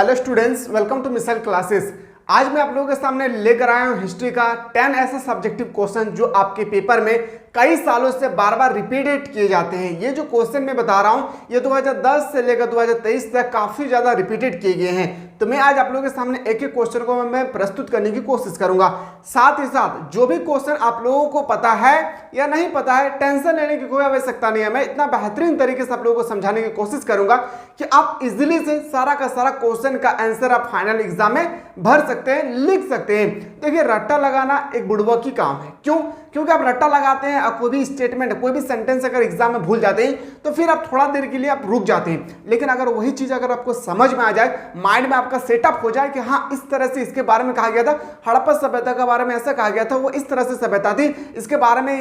Hello students, welcome to Missile Classes. आज मैं आप लोगों के सामने लेकर आया हूं हिस्ट्री का 10 ऐसा सब्जेक्टिव क्वेश्चन जो आपके पेपर में कई सालों से बार बार रिपीटेड किए जाते हैं। ये जो क्वेश्चन मैं बता रहा हूं ये 2010 से लेकर 2023 तक काफी ज्यादा रिपीटेड किए गए हैं। तो मैं आज आप लोगों के सामने एक एक क्वेश्चन को मैं प्रस्तुत करने की कोशिश करूंगा। साथ ही साथ जो भी क्वेश्चन आप लोगों को पता है या नहीं पता है, टेंशन लेने की कोई आवश्यकता नहीं है। मैं इतना बेहतरीन तरीके से आप लोगों को समझाने की कोशिश करूंगा कि आप इजीली से सारा का सारा क्वेश्चन का आंसर आप फाइनल एग्जाम में भर सकते हैं, लिख सकते हैं। देखिए, रट्टा लगाना एक बुड़बक की काम है। क्यों? क्योंकि आप रट्टा लगाते हैं और कोई भी स्टेटमेंट, कोई भी सेंटेंस अगर एग्जाम में भूल जाते हैं तो फिर आप थोड़ा देर के लिए आप रुक जाते हैं। लेकिन अगर वही चीज अगर आपको समझ में आ जाए, माइंड में आपका सेटअप हो जाए कि हाँ, इस तरह से इसके बारे में कहा गया था, हड़प्पा सभ्यता के बारे में ऐसा कहा गया था, वो इस तरह से सभ्यता थी, इसके बारे में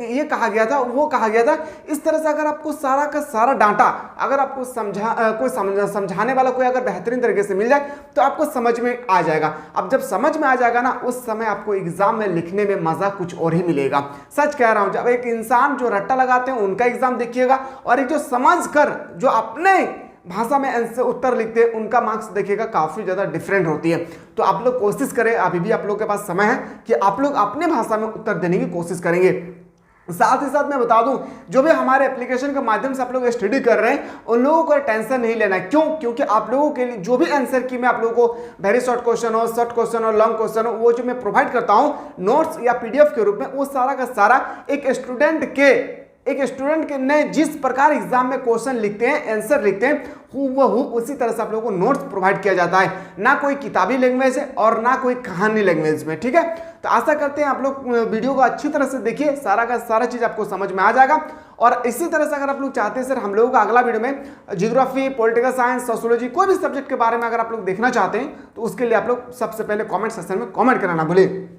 ये कहा गया था, वो कहा गया था, इस तरह से अगर आपको सारा का सारा डाटा अगर आपको समझाने वाला कोई अगर बेहतरीन तरीके से मिल जाए तो आपको समझ में आ जाएगा। अब जब समझ में आ जाएगा ना, उस समय आपको एग्जाम में लिखने में मजा कुछ और ही मिलेगा। सच कह रहा हूं। जब एक इंसान जो रट्टा लगाते हैं उनका एग्जाम देखिएगा और एक जो समझ कर जो अपने भाषा में आंसर उत्तर लिखते हैं उनका मार्क्स देखिएगा, काफी ज्यादा डिफरेंट होती है। तो आप लोग कोशिश करें, अभी भी आप लोग के पास समय है कि आप लोग अपने भाषा में उत्तर देने की कोशिश करेंगे। साथ ही साथ मैं बता दूं, जो भी हमारे एप्लीकेशन के माध्यम से आप लोग स्टडी कर रहे हैं उन लोगों को टेंशन नहीं लेना है। क्यों? क्योंकि आप लोगों के लिए जो भी आंसर की मैं आप लोगों को वेरी शॉर्ट क्वेश्चन हो, शॉर्ट क्वेश्चन हो, लॉन्ग क्वेश्चन हो, वो जो मैं प्रोवाइड करता हूं नोट्स या पीडीएफ के रूप में, वो सारा का सारा एक स्टूडेंट के ने जिस प्रकार एग्जाम में क्वेश्चन लिखते हैं, आंसर लिखते हैं, हूबहू उसी तरह से आप लोगों को नोट्स प्रोवाइड किया जाता है। ना कोई किताबी लैंग्वेज है और ना कोई कहानी लैंग्वेज में। ठीक है, तो आशा करते हैं आप लोग वीडियो को अच्छी तरह से देखिए, सारा का सारा चीज आपको समझ में आ जाएगा। और इसी तरह से अगर आप लोग चाहते हैं सर हम लोगों का अगला वीडियो में ज्योग्राफी, पॉलिटिकल साइंस, सोशियोलॉजी, कोई भी सब्जेक्ट के बारे में अगर आप लोग देखना चाहते हैं तो उसके लिए आप लोग सबसे पहले कॉमेंट सेक्शन में कॉमेंट करना ना भूलें।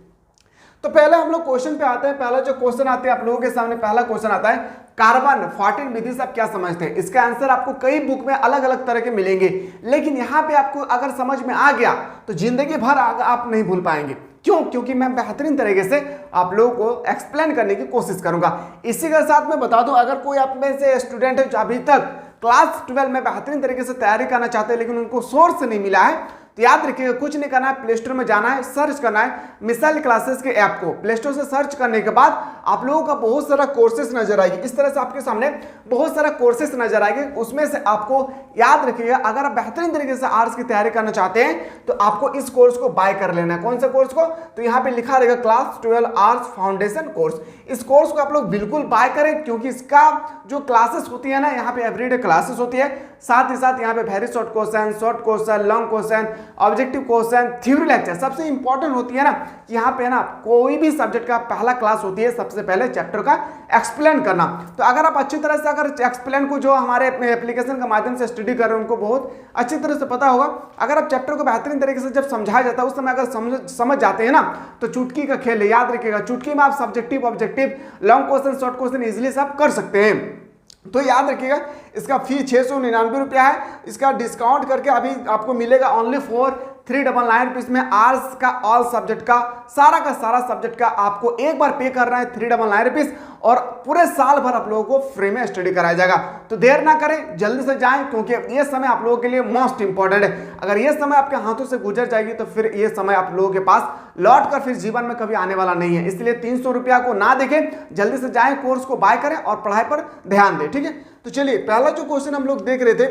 तो पहले हम लोग क्वेश्चन पे आते हैं। पहला जो क्वेश्चन आते हैं आप लोगों के सामने, पहला क्वेश्चन आता है कार्बन 14 विधि से आप क्या समझते हैं। इसका आंसर आपको कई बुक में अलग अलग तरह के मिलेंगे, लेकिन यहाँ पे आपको अगर समझ में आ गया तो जिंदगी भर आप नहीं भूल पाएंगे। क्यों? क्योंकि मैं बेहतरीन तरीके से आप लोगों को एक्सप्लेन करने की कोशिश करूंगा। इसी के साथ मैं बता दूं, अगर कोई आप में से स्टूडेंट है जो अभी तक क्लास 12 में बेहतरीन तरीके से तैयारी करना चाहते हैं लेकिन उनको सोर्स नहीं मिला है, तो याद रखिएगा, कुछ नहीं करना है, प्ले स्टोर में जाना है, सर्च करना है मिसाइल क्लासेस के ऐप को। प्ले स्टोर से सर्च करने के बाद आप लोगों का बहुत सारा कोर्सेस नजर आएगी। इस तरह से आपके सामने बहुत सारा कोर्सेस नजर आएंगे। उसमें से आपको याद रखिएगा, अगर आप बेहतरीन तरीके से आर्ट्स की तैयारी करना चाहते हैं तो आपको इस कोर्स को बाय कर लेना है। कौन सा कोर्स को? तो यहाँ पे लिखा रहेगा क्लास 12 आर्ट्स फाउंडेशन कोर्स। इस कोर्स को आप लोग बिल्कुल बाय करें, क्योंकि इसका जो क्लासेस होती है ना, यहाँ पे एवरीडे क्लासेस होती है। साथ ही साथ यहाँ पे very short question, short question, long question, objective question, theory lecture. सबसे इंपॉर्टेंट होती है ना, यहाँ पे ना कोई भी सब्जेक्ट का पहला क्लास होती है सबसे पहले चैप्टर का एक्सप्लेन करना। तो अगर आप अच्छी तरह से अगर एक्सप्लेन को जो हमारे एप्लीकेशन के माध्यम से स्टडी कर रहे हैं उनको बहुत अच्छी तरह से पता होगा। अगर आप चैप्टर को बेहतरीन तरीके से जब समझाया जाता है उस समय अगर समझ जाते हैं ना, तो चुटकी का खेल है। याद रखिएगा, चुटकी में आप subjective, objective, long question, short question easily से आप कर सकते हैं। तो याद रखिएगा, इसका फी 699 रुपया है। इसका डिस्काउंट करके अभी आपको मिलेगा ओनली फॉर 399 रुपीज में आर्ट्स का ऑल सब्जेक्ट का सारा सब्जेक्ट का आपको एक बार पे करना है 399 रुपीज, और पूरे साल भर आप लोगों को फ्री में स्टडी कराया जाएगा। तो देर ना करें, जल्दी से जाएं, क्योंकि ये समय आप लोगों के लिए मोस्ट इंपॉर्टेंट है। अगर ये समय आपके हाथों से गुजर जाएगी तो फिर ये समय आप लोगों के पास लौट कर फिर जीवन में कभी आने वाला नहीं है। इसलिए 300 रुपया को ना देखें, जल्दी से जाएं, कोर्स को बाय करें और पढ़ाई पर ध्यान दें। ठीक है, तो चलिए पहला जो क्वेश्चन हम लोग देख रहे थे,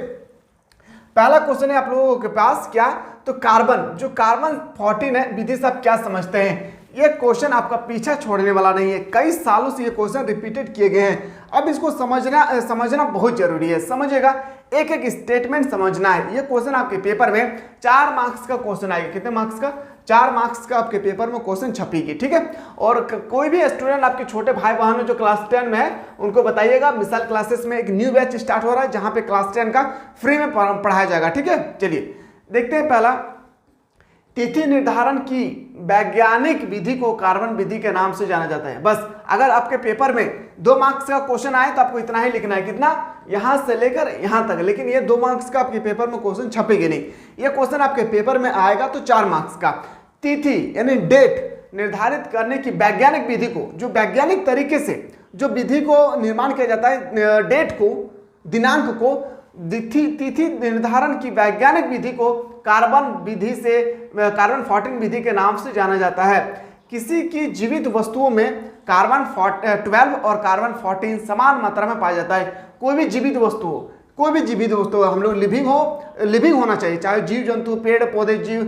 पहला क्वेश्चन है आप लोगों के पास क्या, तो कार्बन, जो कार्बन 14 है विधि से आप क्या समझते हैं। ये क्वेश्चन आपका पीछा छोड़ने वाला नहीं है, कई सालों से ये क्वेश्चन रिपीटेड किए गए हैं। अब इसको समझना बहुत जरूरी है। समझिएगा, एक एक स्टेटमेंट समझना है। ये क्वेश्चन आपके पेपर में 4 मार्क्स का क्वेश्चन आएगा। कितने मार्क्स का? 4 मार्क्स का आपके पेपर में क्वेश्चन छपेगी। ठीक है, और कोई भी स्टूडेंट, आपके छोटे भाई बहन जो क्लास 10 में है, उनको बताइएगा मिसाइल क्लासेस में एक न्यू बैच स्टार्ट हो रहा है जहां पे क्लास 10 का फ्री में पढ़ाया जाएगा। ठीक है, चलिए देखते हैं। पहला, तिथि निर्धारण की वैज्ञानिक विधि को कार्बन विधि के नाम से जाना जाता है। बस अगर आपके पेपर में 2 मार्क्स का क्वेश्चन आए तो आपको इतना ही लिखना है। कितना? यहां से लेकर यहां तक। लेकिन ये 2 मार्क्स का आपके पेपर में क्वेश्चन छपेगा नहीं। ये क्वेश्चन आपके पेपर में आएगा तो 4 मार्क्स का। तिथि यानी डेट निर्धारित करने की वैज्ञानिक विधि को, जो वैज्ञानिक तरीके से जो विधि को निर्माण किया जाता है, डेट को, दिनांक को तिथि निर्धारण की वैज्ञानिक विधि को कार्बन 14 विधि के नाम से जाना जाता है। किसी की जीवित वस्तुओं में कार्बन 12 और कार्बन 14 समान मात्रा में पाया जाता है। कोई भी जीवित वस्तु हम लोग लिविंग होना चाहिए, चाहे जीव जंतु, पेड़ पौधे, जीव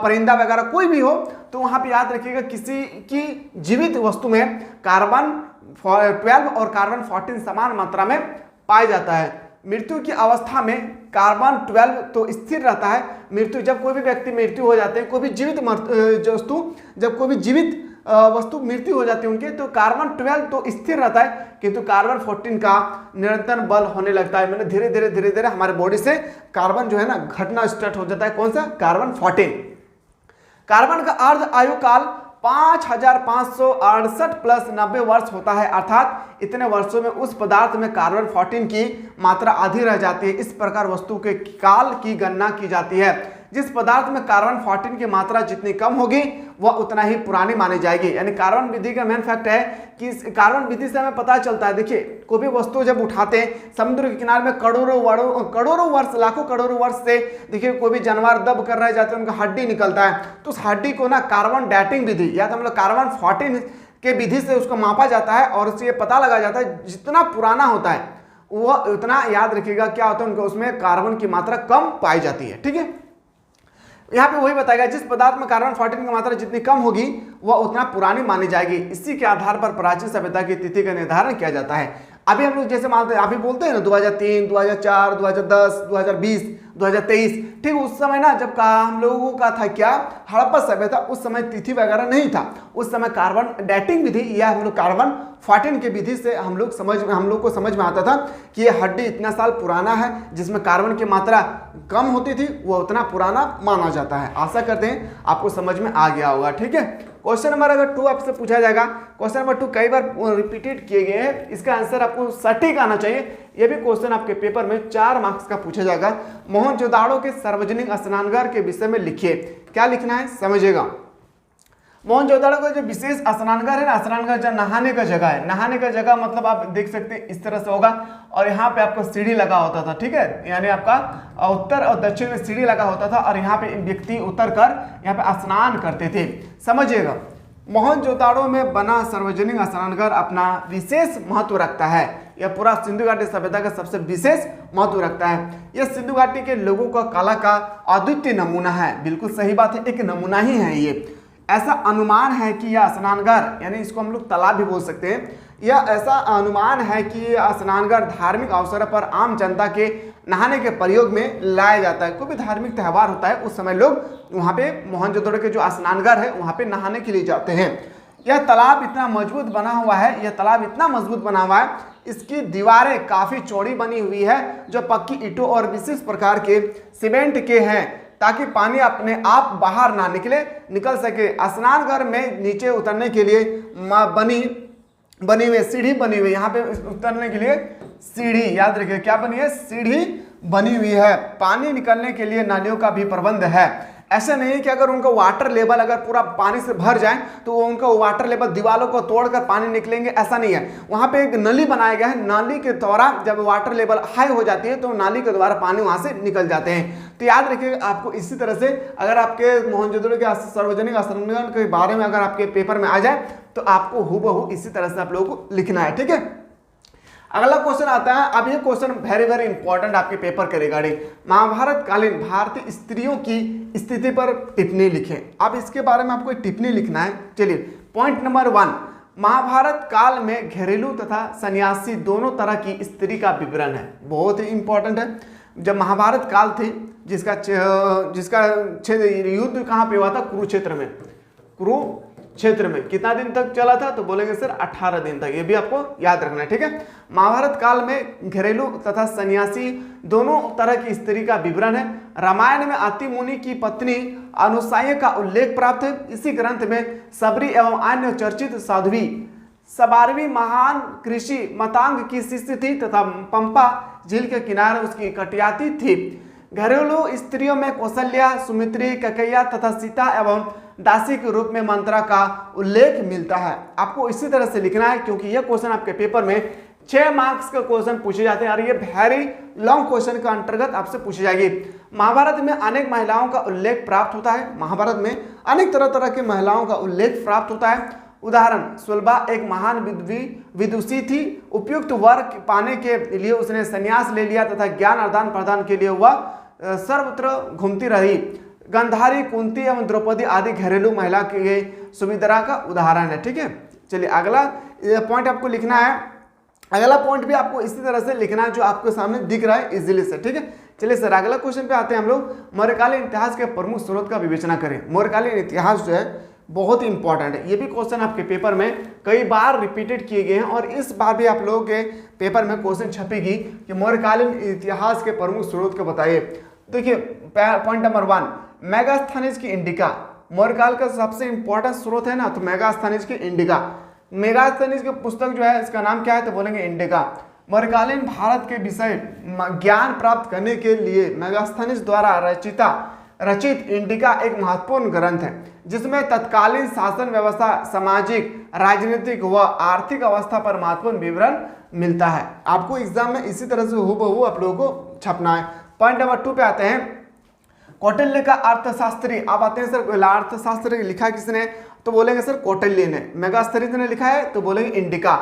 परिंदा वगैरह कोई भी हो, तो वहां पे याद रखिएगा किसी की जीवित वस्तु में कार्बन 12 और कार्बन 14 समान मात्रा में पाया जाता है। मृत्यु की अवस्था में कार्बन 12 तो स्थिर रहता है। जब कोई भी व्यक्ति मृत्यु हो जाते हैं, कोई भी जीवित वस्तु मृत्यु हो जाती है उनके, तो कार्बन 12 तो स्थिर रहता है, किंतु कार्बन 14 का निरंतर बल होने लगता है। मैंने धीरे धीरे हमारे बॉडी से कार्बन जो है ना घटना स्टार्ट हो जाता है। कौन सा? कार्बन 14। कार्बन का अर्ध आयु काल 5568 प्लस 90 वर्ष होता है, अर्थात इतने वर्षों में उस पदार्थ में कार्बन 14 की मात्रा आधी रह जाती है। इस प्रकार वस्तु के काल की गणना की जाती है। जिस पदार्थ में कार्बन 14 की मात्रा जितनी कम होगी वह उतना ही पुरानी मानी जाएगी। यानी कार्बन विधि का मेन फैक्ट है कि कार्बन विधि से हमें पता चलता है, देखिए कोई भी वस्तु जब उठाते हैं समुद्र के किनारे में करोड़ों वर्ष, लाखों करोड़ों वर्ष से, देखिए कोई भी जानवर दब कर रह जाते हैं, उनका हड्डी निकलता है, तो उस हड्डी को ना कार्बन डेटिंग विधि या तो हम लोग कार्बन 14 के विधि से उसको मापा जाता है और उससे ये पता लगा जाता है जितना पुराना होता है वह उतना, याद रखिएगा क्या होता है, उनको उसमें कार्बन की मात्रा कम पाई जाती है। ठीक है, यहाँ पे वही बताएगा जिस पदार्थ में कार्बन 14 की मात्रा जितनी कम होगी वह उतना पुरानी मानी जाएगी। इसी के आधार पर प्राचीन सभ्यता की तिथि का निर्धारण किया जाता है। अभी हम लोग जैसे मानते हैं, अभी बोलते हैं ना 2003, 2004, 2010, 2020, 2023, ठीक उस समय ना जब हम लोगों का था क्या, हड़प्पा सभ्यता, उस समय तिथि वगैरह नहीं था। उस समय कार्बन डेटिंग विधि या हम लोग कार्बन 14 की विधि से हम लोग को समझ में आता था कि ये हड्डी इतना साल पुराना है, जिसमें कार्बन की मात्रा कम होती थी वह उतना पुराना माना जाता है। आशा करते हैं आपको समझ में आ गया होगा। ठीक है, क्वेश्चन नंबर अगर 2 आपसे पूछा जाएगा, क्वेश्चन नंबर 2 कई बार रिपीटेड किए गए हैं, इसका आंसर आपको सटीक आना चाहिए। यह भी क्वेश्चन आपके पेपर में 4 मार्क्स का पूछा जाएगा। मोहनजोदाड़ो के सार्वजनिक स्नानघर के विषय में लिखिए। क्या लिखना है समझिएगा। मोहनजोदाड़ो का जो विशेष स्नानघर है ना, स्नानघर जो नहाने का जगह है, नहाने का जगह मतलब आप देख सकते हैं इस तरह से होगा और यहाँ पे आपको सीढ़ी लगा होता था। ठीक है, यानी आपका उत्तर और दक्षिण में सीढ़ी लगा होता था और यहाँ पे व्यक्ति उतर कर यहाँ पे स्नान करते थे। समझिएगा, मोहनजोदाड़ो में बना सार्वजनिक स्नानघर अपना विशेष महत्व रखता है। यह पूरा सिंधु घाटी सभ्यता का सबसे विशेष महत्व रखता है। यह सिंधु घाटी के लोगों का कला का अद्वितीय नमूना है। बिल्कुल सही बात है, एक नमूना ही है ये। ऐसा अनुमान है कि यह स्नानघर, यानी इसको हम लोग तालाब भी बोल सकते हैं, यह ऐसा अनुमान है कि यह स्नानघर धार्मिक अवसर पर आम जनता के नहाने के प्रयोग में लाया जाता है। कोई भी धार्मिक त्यौहार होता है उस समय लोग वहाँ पे मोहनजोदड़ो के जो स्नानघर है वहाँ पे नहाने के लिए जाते हैं। यह तालाब इतना मजबूत बना हुआ है, इसकी दीवारें काफ़ी चौड़ी बनी हुई है जो पक्की ईंटों और विशेष प्रकार के सीमेंट के हैं ताकि पानी अपने आप बाहर ना निकल सके। स्नानघर में नीचे उतरने के लिए बनी हुई सीढ़ी बनी हुई, यहाँ पे उतरने के लिए सीढ़ी, याद रखिए क्या बनी है, सीढ़ी बनी हुई है। पानी निकलने के लिए नालियों का भी प्रबंध है। ऐसा नहीं है कि अगर उनका वाटर लेवल अगर पूरा पानी से भर जाए तो वो उनका वाटर लेवल दीवारों को तोड़कर पानी निकलेंगे, ऐसा नहीं है। वहाँ पे एक नली बनाया गया है, नाली के द्वारा जब वाटर लेवल हाई हो जाती है तो नाली के द्वारा पानी वहाँ से निकल जाते हैं। तो याद रखिएगा आपको इसी तरह से अगर आपके मोहनजोदड़ो के सार्वजनिक स्नानघर के बारे में अगर आपके पेपर में आ जाए तो आपको हूबहू इसी तरह से आप लोगों को लिखना है। ठीक है, अगला क्वेश्चन आता है। अब ये क्वेश्चन वेरी इंपॉर्टेंट आपके पेपर के रिगार्डिंग, महाभारत कालीन भारतीय स्त्रियों की स्थिति पर टिप्पणी लिखें। अब इसके बारे में आपको एक टिप्पणी लिखना है। चलिए, पॉइंट नंबर 1, महाभारत काल में घरेलू तथा सन्यासी दोनों तरह की स्त्री का विवरण है। बहुत ही इंपॉर्टेंट है। जब महाभारत काल थी जिसका युद्ध कहाँ पे हुआ था, कुरुक्षेत्र में कितना दिन तक चला था, तो बोलेंगे सर 18 दिन तक। ये भी आपको याद रखना है। ठीक है, महाभारत काल में घरेलू तथा सन्यासी दोनों तरह की स्त्री का विवरण है। रामायण में अति मुनि की पत्नी अनुसूया का उल्लेख प्राप्त है। इसी ग्रंथ में सबरी एवं अन्य चर्चित साध्वी सबारवी महान कृषि मतांग की शिष्य थी तथा पंपा झील के किनारे उसकी कटियाती थी। घरेलू स्त्रियों में कौशल्या, सुमित्री, कैकेयी तथा सीता एवं दासी के रूप में मंत्रा का उल्लेख मिलता है। आपको इसी तरह से लिखना है क्योंकि यह क्वेश्चन आपके पेपर में 6 मार्क्स का क्वेश्चन पूछे जाते हैं और ये वेरी लॉन्ग क्वेश्चन के अंतर्गत आपसे पूछी जाएगी। महाभारत में अनेक महिलाओं का उल्लेख प्राप्त होता है। महाभारत में अनेक तरह तरह की महिलाओं का उल्लेख प्राप्त होता है। उदाहरण, सुलभा एक महान विदुषी थी। उपयुक्त वर पाने के लिए उसने संन्यास ले लिया तथा ज्ञान आदान प्रदान के लिए वह सर्वत्र घूमती रही। गांधारी, कुंती एवं द्रौपदी आदि घरेलू महिला के सुमित्रा का उदाहरण है। ठीक है, चलिए अगला पॉइंट आपको लिखना है। अगला पॉइंट भी आपको इसी तरह से लिखना है जो आपके सामने दिख रहा है इजीली से। ठीक है, चलिए सर अगला क्वेश्चन पे आते हैं हम लोग। मौर्यकालीन इतिहास के प्रमुख स्रोत का विवेचना करें। मौर्यकालीन इतिहास जो है बहुत ही इंपॉर्टेंट है। ये भी क्वेश्चन आपके पेपर में कई बार रिपीटेड किए गए हैं और इस बार भी आप लोगों के पेपर में क्वेश्चन छपेगी कि मौर्यकालीन इतिहास के प्रमुख स्रोत को बताइए। देखिए पॉइंट नंबर 1, मेगास्थनीज की इंडिका। मौर्यकाल का सबसे इंपॉर्टेंट स्रोत है ना, तो मेगास्थनीज की इंडिका। मेगास्थनीज की पुस्तक जो है इसका नाम क्या है, तो बोलेंगे इंडिका। मौर्यकालीन भारत के विषय ज्ञान प्राप्त करने के लिए मेगास्थनीज द्वारा रचित इंडिका एक महत्वपूर्ण ग्रंथ है जिसमें तत्कालीन शासन व्यवस्था, सामाजिक, राजनीतिक व आर्थिक अवस्था पर महत्वपूर्ण विवरण मिलता है। आपको एग्जाम में इसी तरह से हूबहू आप लोगों को छपना है। पॉइंट नंबर 2 पे आते हैं। कौटिल्य का अर्थशास्त्री। आप आते हैं सर अर्थशास्त्र लिखा किसने, तो बोलेंगे सर कौटिल्य ने। मेगास्थनीज ने लिखा है तो बोलेंगे इंडिका।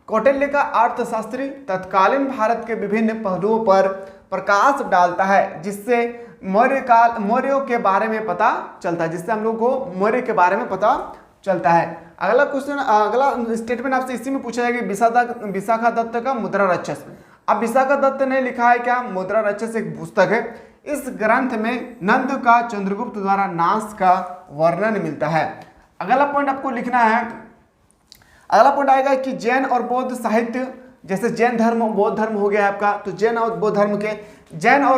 कौटिल्य का अर्थशास्त्री तत्कालीन भारत के विभिन्न पहलुओं पर प्रकाश डालता है जिससे मौर्यों के बारे में पता चलता है, जिससे हम लोग को मौर्य के बारे में पता चलता है। अगला क्वेश्चन, अगला स्टेटमेंट आपसे इसी में पूछा जाएगा विशाखा दत्त का मुद्रा राक्षस। अब विशाखा दत्त ने लिखा है क्या, मुद्रा राक्षस एक पुस्तक है। इस ग्रंथ में नंद का चंद्रगुप्त द्वारा नाश का वर्णन मिलता है। अगला पॉइंट आपको लिखना है। अगला पॉइंट आएगा कि जैन और बौद्ध साहित्य, जैसे जैन धर्म बौद्ध धर्म हो गया आपका, तो जैन और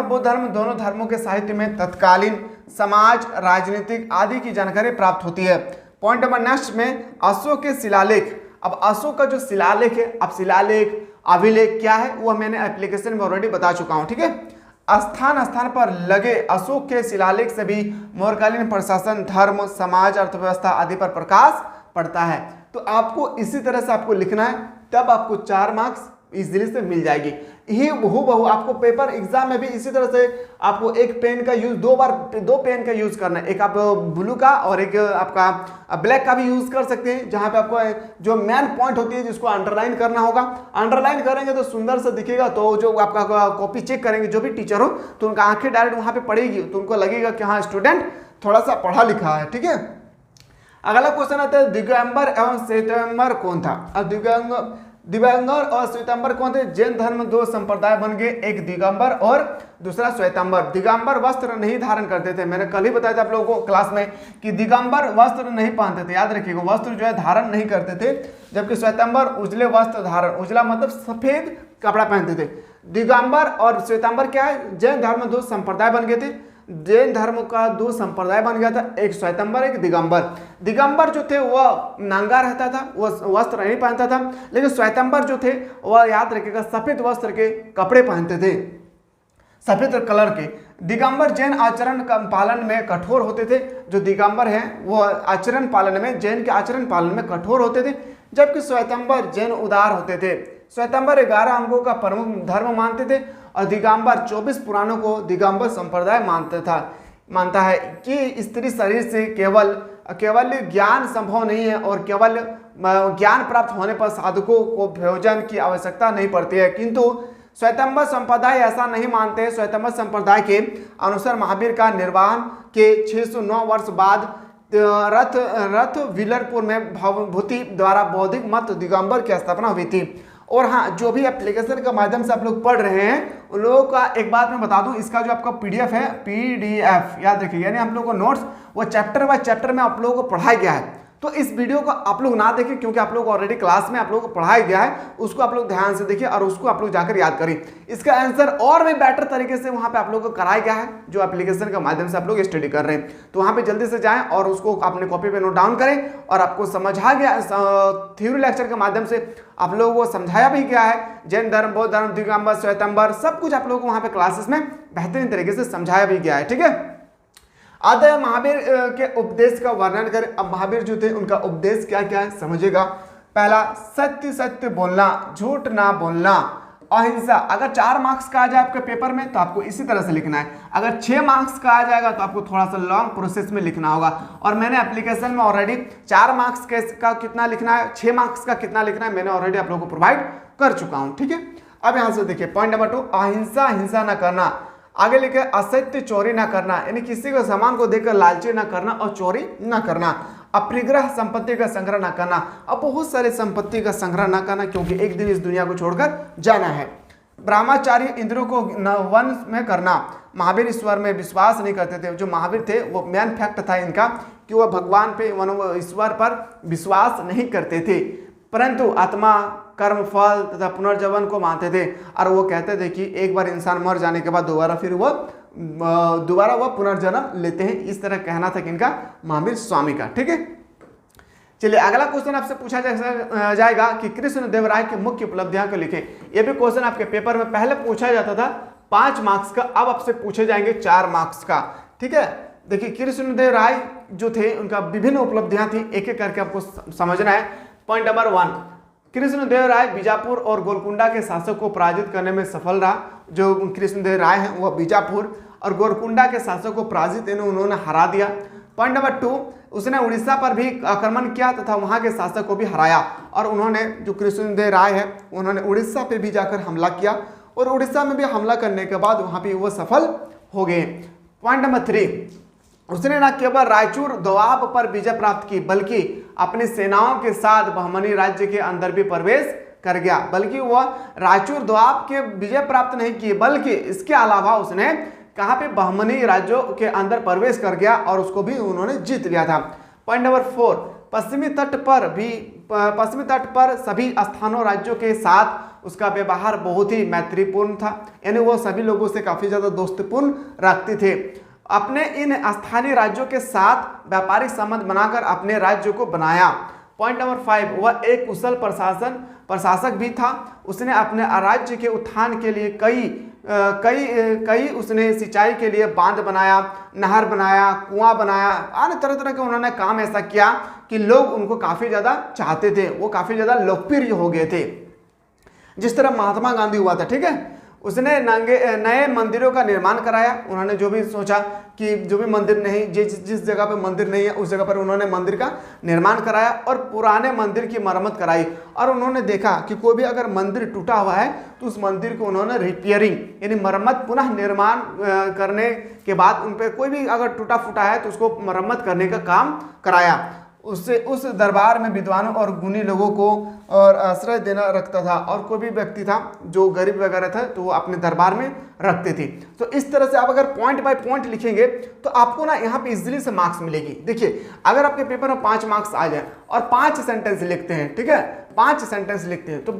बौद्ध धर्म दोनों धर्मों के साहित्य में तत्कालीन समाज, राजनीतिक आदि की जानकारी प्राप्त होती है। पॉइंट नंबर नेक्स्ट में अशोक के शिलालेख। अब अशोक का जो शिलालेख है, अब शिलालेख अभिलेख क्या है वो मैंने एप्लीकेशन में ऑलरेडी बता चुका हूं। ठीक है, स्थान स्थान पर लगे अशोक के शिलालेख से भी मौर्यकालीन प्रशासन, धर्म, समाज, अर्थव्यवस्था आदि पर प्रकाश पड़ता है। तो आपको इसी तरह से आपको लिखना है, तब आपको 4 मार्क्स इजीली से मिल जाएगी। यही हूबहू आपको पेपर एग्जाम में भी इसी तरह से आपको एक पेन का यूज दो पेन का यूज करना है। एक आप ब्लू का और एक आपका ब्लैक का भी यूज कर सकते हैं, जहां पे आपको जो मेन पॉइंट होती है जिसको अंडरलाइन करना होगा। अंडरलाइन करेंगे तो सुंदर से दिखेगा, तो जो आपका कॉपी चेक करेंगे जो भी टीचर हो तो उनका आंखें डायरेक्ट वहां पे पड़ेगी, तो उनको लगेगा कि हाँ स्टूडेंट थोड़ा सा पढ़ा लिखा है। ठीक है, अगला क्वेश्चन आता है दिगंबर एवं श्वेतांबर कौन था। अब दिगंबर और श्वेतांबर कौन थे। जैन धर्म 2 संप्रदाय बन गए, एक दिगंबर और दूसरा श्वेतांबर। दिगंबर वस्त्र नहीं धारण करते थे। मैंने कल ही बताया था आप लोगों को क्लास में कि दिगंबर वस्त्र नहीं पहनते थे, याद रखिएगा, वस्त्र जो है धारण नहीं करते थे, जबकि श्वेतांबर उजले वस्त्र धारण, उजला मतलब सफेद कपड़ा पहनते थे। दिगंबर और श्वेतांबर क्या है, जैन धर्म 2 संप्रदाय बन गए थे। जैन धर्म का 2 संप्रदाय बन गया था, एक श्वेतांबर एक दिगंबर। दिगंबर जो थे वह नंगा रहता था, वह वस्त्र नहीं पहनता था, लेकिन श्वेतांबर जो थे वह याद रखिएगा सफेद वस्त्र के कपड़े पहनते थे, सफेद कलर के। दिगंबर जैन आचरण का पालन में कठोर होते थे। जो दिगंबर हैं वह आचरण पालन में, जैन के आचरण पालन में कठोर होते थे, जबकि श्वेतांबर जैन उदार होते थे। श्वेतांबर 11 अंगों का प्रमुख धर्म मानते थे और दिगंबर 24 पुराणों को दिगंबर संप्रदाय मानता है कि स्त्री शरीर से केवल ज्ञान संभव नहीं है और केवल ज्ञान प्राप्त होने पर साधकों को भोजन की आवश्यकता नहीं पड़ती है। किंतु श्वेतांबर संप्रदाय ऐसा नहीं मानते। श्वेतांबर संप्रदाय के अनुसार महावीर का निर्वाण के 609 वर्ष बाद रथ विलरपुर में भवभूति द्वारा बौद्धिक मत दिगंबर की स्थापना हुई थी। और हाँ, जो भी एप्लीकेशन के माध्यम से आप लोग पढ़ रहे हैं उन लोगों का एक बात मैं बता दूं, इसका जो आपका पीडीएफ है, पीडीएफ याद रखिए, यानी हम लोग को नोट्स वो चैप्टर बाय चैप्टर में आप लोगों को पढ़ाया गया है। तो इस वीडियो को आप लोग ना देखें क्योंकि आप लोग ऑलरेडी क्लास में आप लोग को पढ़ाया गया है, उसको आप लोग ध्यान से देखिए और उसको आप लोग जाकर याद करें। इसका आंसर और भी बेटर तरीके से वहां पे आप लोग को कराया गया है, जो एप्लीकेशन के माध्यम से आप लोग स्टडी कर रहे हैं। तो वहां पे जल्दी से जाएं और उसको अपने कॉपी पे नोट डाउन करें और आपको समझा गया, थ्योरी लेक्चर के माध्यम से आप लोगों को समझाया भी गया है। जैन धर्म, बौद्ध धर्म, दिगंबर, श्वेतांबर सब कुछ आप लोगों को वहां पे क्लासेस में बेहतरीन तरीके से समझाया भी गया है। ठीक है, महावीर के उपदेश का वर्णन करें। अब महावीर जो थे उनका उपदेश क्या क्या है समझेगा। पहला सत्य सत्य बोलना, झूठ ना बोलना, अहिंसा। अगर 4 मार्क्स का आ जाए आपके पेपर में तो आपको इसी तरह से लिखना है। अगर 6 मार्क्स का आ जाएगा तो आपको थोड़ा सा लॉन्ग प्रोसेस में लिखना होगा। और मैंने एप्लीकेशन में ऑलरेडी 4 मार्क्स का कितना लिखना है, 6 मार्क्स का कितना लिखना है, मैंने ऑलरेडी आप लोगों को प्रोवाइड कर चुका हूं। ठीक है, अब यहां से देखिए पॉइंट नंबर 2, अहिंसा, हिंसा ना करना। आगे लिखे असत्य, चोरी ना करना, यानी किसी को सामान को देकर लालची ना करना और चोरी ना करना। अपरिग्रह, संपत्ति का संग्रह ना करना, अब बहुत सारे संपत्ति का संग्रह ना करना क्योंकि एक दिन इस दुनिया को छोड़कर जाना है। ब्रह्मचारी, इंद्रियों को वन में करना। महावीर ईश्वर में विश्वास नहीं करते थे। जो महावीर थे वो मेन फैक्ट था इनका कि वो भगवान पे, वो ईश्वर पर विश्वास नहीं करते थे, परंतु आत्मा, कर्म फल तथा पुनर्जीवन को मानते थे। और वो कहते थे कि एक बार इंसान मर जाने के बाद दोबारा वह पुनर्जन्म लेते हैं। इस तरह कहना था कि इनका, महावीर स्वामी का। ठीक है, चलिए अगला क्वेश्चन आपसे पूछा जाएगा कि कृष्णदेव राय की मुख्य उपलब्धियां को लिखें। यह भी क्वेश्चन आपके पेपर में पहले पूछा जाता था 5 मार्क्स का, अब आपसे पूछे जाएंगे 4 मार्क्स का। ठीक है, देखिए कृष्णदेव राय जो थे उनका विभिन्न उपलब्धियां थी, एक एक करके आपको समझना है। पॉइंट नंबर 1, कृष्णदेव राय बीजापुर और गोलकुंडा के शासक को पराजित करने में सफल रहा। जो कृष्णदेव राय हैं वह बीजापुर और गोलकुंडा के शासक को पराजित उन्होंने हरा दिया। पॉइंट नंबर 2, उसने उड़ीसा पर भी आक्रमण किया तथा वहां के शासक को भी हराया। और उन्होंने, जो कृष्णदेव राय है, उन्होंने उड़ीसा पे भी जाकर हमला किया और उड़ीसा में भी हमला करने के बाद वहां पे वो सफल हो गए। पॉइंट नंबर 3, उसने न केवल रायचूर दोआब पर विजय प्राप्त की बल्कि अपनी सेनाओं के साथ बहमनी राज्य के अंदर भी प्रवेश कर गया। बल्कि वह रायचूर दोआब के विजय प्राप्त नहीं की, बल्कि इसके अलावा उसने कहां पे, बहमनी राज्यों के अंदर प्रवेश कर गया और उसको भी उन्होंने जीत लिया था। पॉइंट नंबर 4, पश्चिमी तट पर सभी स्थानों राज्यों के साथ उसका व्यवहार बहुत ही मैत्रीपूर्ण था, यानी वो सभी लोगों से काफी ज्यादा दोस्तीपूर्ण रखते थे। अपने इन स्थानीय राज्यों के साथ व्यापारिक संबंध बनाकर अपने राज्य को बनाया। पॉइंट नंबर 5, वह एक कुशल प्रशासक भी था। उसने अपने राज्य के उत्थान के लिए कई उसने सिंचाई के लिए बांध बनाया, नहर बनाया, कुआं बनाया, अन्य तरह तरह के उन्होंने काम ऐसा किया कि लोग उनको काफी ज्यादा चाहते थे, वो काफी ज्यादा लोकप्रिय हो गए थे, जिस तरह महात्मा गांधी हुआ था। ठीक है, उसने नए मंदिरों का निर्माण कराया। उन्होंने जो भी सोचा कि जो भी मंदिर नहीं, जिस जगह पे मंदिर नहीं है उस जगह पर उन्होंने मंदिर का निर्माण कराया और पुराने मंदिर की मरम्मत कराई। और उन्होंने देखा कि कोई भी अगर मंदिर टूटा हुआ है तो उस मंदिर को उन्होंने रिपेयरिंग यानी मरम्मत, पुनः निर्माण करने के बाद उन पर कोई भी अगर टूटा फूटा है तो उसको मरम्मत करने का काम कराया। उससे उस दरबार में विद्वानों और गुणी लोगों को और आश्रय देना रखता था, और कोई भी व्यक्ति था जो गरीब वगैरह था तो वो अपने दरबार में रखते थे। तो इस तरह से आप अगर पॉइंट बाय पॉइंट लिखेंगे तो आपको ना यहाँ पे इजीली से मार्क्स मिलेगी। देखिए अगर आपके पेपर में 5 मार्क्स आ जाए और 5 सेंटेंस लिखते हैं, ठीक है, 5 सेंटेंस लिखते हैं, तो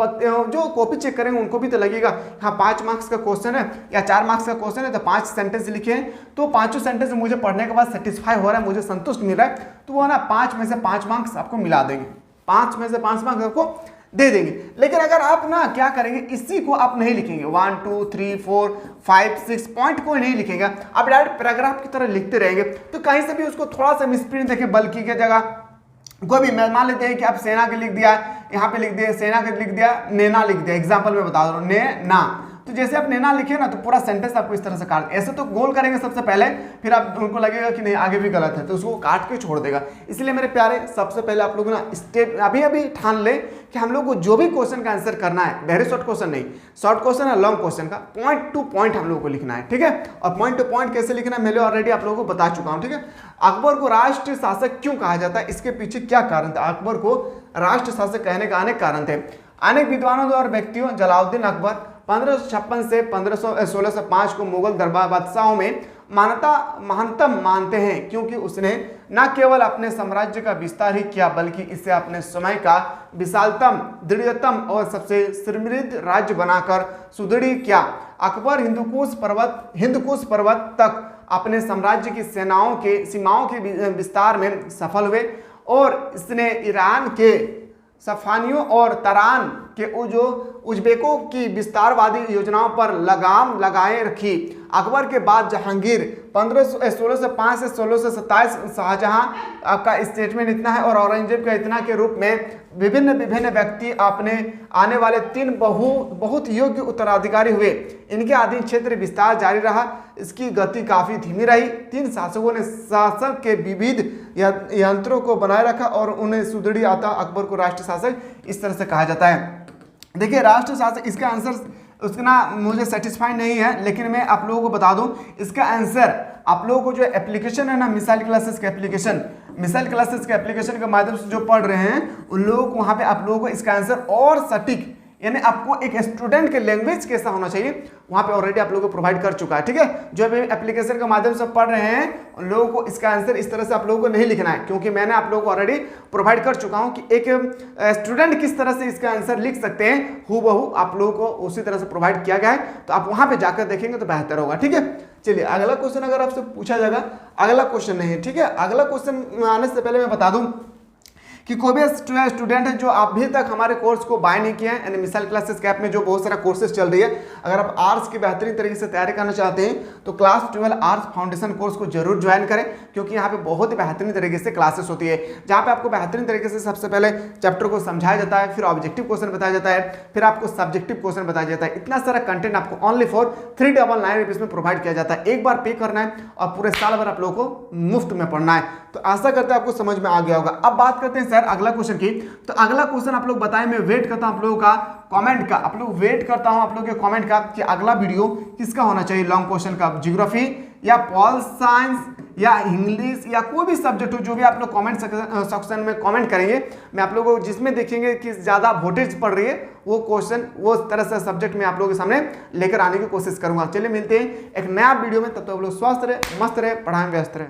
जो कॉपी चेक करेंगे उनको भी तो लगेगा हाँ 5 मार्क्स का क्वेश्चन है या 4 मार्क्स का क्वेश्चन है तो 5 सेंटेंस लिखे हैं, तो 5 सेंटेंस मुझे पढ़ने के बाद सेटिस्फाई हो रहा है, मुझे संतुष्ट मिल रहा है, तो वो ना 5 में से 5 मार्क्स आपको मिला देंगे, 5 में से 5 मार्क्स आपको दे देंगे। लेकिन अगर आप ना क्या करेंगे, इसी को आप नहीं लिखेंगे 1 2 3 4 5 6 पॉइंट को नहीं लिखेंगे, आप डायरेक्ट पैराग्राफ की तरह लिखते रहेंगे, तो कहीं से भी उसको थोड़ा सा मिसप्रिंट देखे, बल्कि की जगह कोई भी मान लेते हैं कि आप सेना के लिख दिया, यहाँ पे लिख दिया सेना के लिख दिया, नेना लिख दिया, एग्जाम्पल में बता दो नेना, तो जैसे आप नेना लिखे ना तो पूरा सेंटेंस आपको इस तरह से काट, ऐसे तो गोल करेंगे सबसे पहले, फिर आप उनको लगेगा कि नहीं आगे भी गलत है तो उसको काट के छोड़ देगा। इसलिए मेरे प्यारे सबसे पहले आप लोग ना स्टेप अभी ठान ले कि हम लोग को जो भी क्वेश्चन का आंसर करना है, वेरी शॉर्ट क्वेश्चन नहीं, शॉर्ट क्वेश्चन है लॉन्ग क्वेश्चन का, पॉइंट टू पॉइंट हम लोग को लिखना है, ठीक है। और पॉइंट टू पॉइंट कैसे लिखना है मैंने ऑलरेडी आप लोगों को बता चुका हूं, ठीक है। अकबर को राष्ट्र शासक क्यों कहा जाता है, इसके पीछे क्या कारण था, अकबर को राष्ट्र शासक कहने का अनेक कारण थे। अनेक विद्वानों और व्यक्तियों जलालुद्दीन अकबर 1556 से 1605 को मुगल दरबार बादशाहों में महानतम मानते हैं, क्योंकि उसने न केवल अपने साम्राज्य का विस्तार ही किया बल्कि इसे अपने समय का विशालतम, दृढ़तम और सबसे समृद्ध राज्य बनाकर सुदृढ़ किया। अकबर हिंदकुश पर्वत तक अपने साम्राज्य की सीमाओं के विस्तार में सफल हुए और इसने ईरान के सफानियों और तरान के जो उज़्बेकों की विस्तारवादी योजनाओं पर लगाम लगाए रखी। अकबर के बाद जहांगीर 1605 से 1627 शाहजहां का स्टेटमेंट इतना है और औरंगजेब का इतना के रूप में विभिन्न व्यक्ति अपने आने वाले 3 बहुत योग्य उत्तराधिकारी हुए। इनके अधीन क्षेत्र विस्तार जारी रहा, इसकी गति काफ़ी धीमी रही। 3 शासकों ने शासन के विविध यंत्रों को बनाए रखा और उन्हें सुदृढ़ आता। अकबर को राष्ट्र शासक इस तरह से कहा जाता है। देखिए राष्ट्र शासक, इसका आंसर उसका ना मुझे सेटिस्फाई नहीं है, लेकिन मैं आप लोगों को बता दूं इसका आंसर आप लोगों को जो एप्लीकेशन है ना मिसाइल क्लासेस के एप्लीकेशन के माध्यम से जो पढ़ रहे हैं उन लोगों को वहाँ पे आप लोगों को इसका आंसर और सटीक यानी आपको एक स्टूडेंट के लैंग्वेज कैसा होना चाहिए वहाँ पे ऑलरेडी आप लोगों को प्रोवाइड कर चुका है। ठीक है, जो अभी एप्लीकेशन के माध्यम से पढ़ रहे हैं उन लोगों को इसका आंसर इस तरह से आप लोगों को नहीं लिखना है, क्योंकि मैंने आप लोगों को ऑलरेडी प्रोवाइड कर चुका हूँ कि एक स्टूडेंट किस तरह से इसका आंसर लिख सकते हैं, हूबहू आप लोगों को उसी तरह से प्रोवाइड किया गया है। तो आप वहाँ पर जाकर देखेंगे तो बेहतर होगा। ठीक है, चलिए अगला क्वेश्चन अगर आपसे पूछा जाएगा, अगला क्वेश्चन नहीं है। ठीक है, अगला क्वेश्चन आने से पहले मैं बता दूं कि कोई भी स्टूडेंट है जो अभी तक हमारे कोर्स को बाय नहीं किया है, यानी मिसाइल क्लासेस कैप में जो बहुत सारा कोर्सेज चल रही है, अगर आप आर्ट्स की बेहतरीन तरीके से तैयारी करना चाहते हैं तो क्लास 12 आर्ट्स फाउंडेशन कोर्स को जरूर ज्वाइन करें, क्योंकि यहाँ पे बहुत ही बेहतरीन तरीके से क्लासेस होती है, जहाँ पे आपको बेहतरीन तरीके से सबसे पहले चैप्टर को समझाया जाता है, फिर ऑब्जेक्टिव क्वेश्चन बताया जाता है, फिर आपको सब्जेक्टिव क्वेश्चन बताया जाता है। इतना सारा कंटेंट आपको ओनली फॉर 399 रुपीज़ में प्रोवाइड किया जाता है। एक बार पे करना है और पूरे साल भर आप लोगों को मुफ्त में पढ़ना है। तो आशा करते हैं आपको समझ में आ गया होगा। अब बात करते हैं सर अगला क्वेश्चन की। तो अगला क्वेश्चन आप लोग बताएं, मैं वेट करता हूं आप लोगों का कमेंट का, आप लोग वेट करता हूं आप लोगों के कमेंट का कि अगला वीडियो किसका होना चाहिए, लॉन्ग क्वेश्चन का, ज्योग्राफी या पॉल साइंस या इंग्लिश या कोई भी सब्जेक्ट हो, जो भी आप लोग कमेंट सेक्शन में कमेंट करेंगे, मैं आप लोगों को जिसमें देखेंगे कि ज़्यादा वोटेज पड़ रही है वो क्वेश्चन वो तरह से सब्जेक्ट में आप लोगों के सामने लेकर आने की कोशिश करूंगा। चलिए मिलते हैं एक नया वीडियो में, तब तक आप लोग स्वस्थ रहे, मस्त रहे, पढ़ाई में व्यस्त रहे।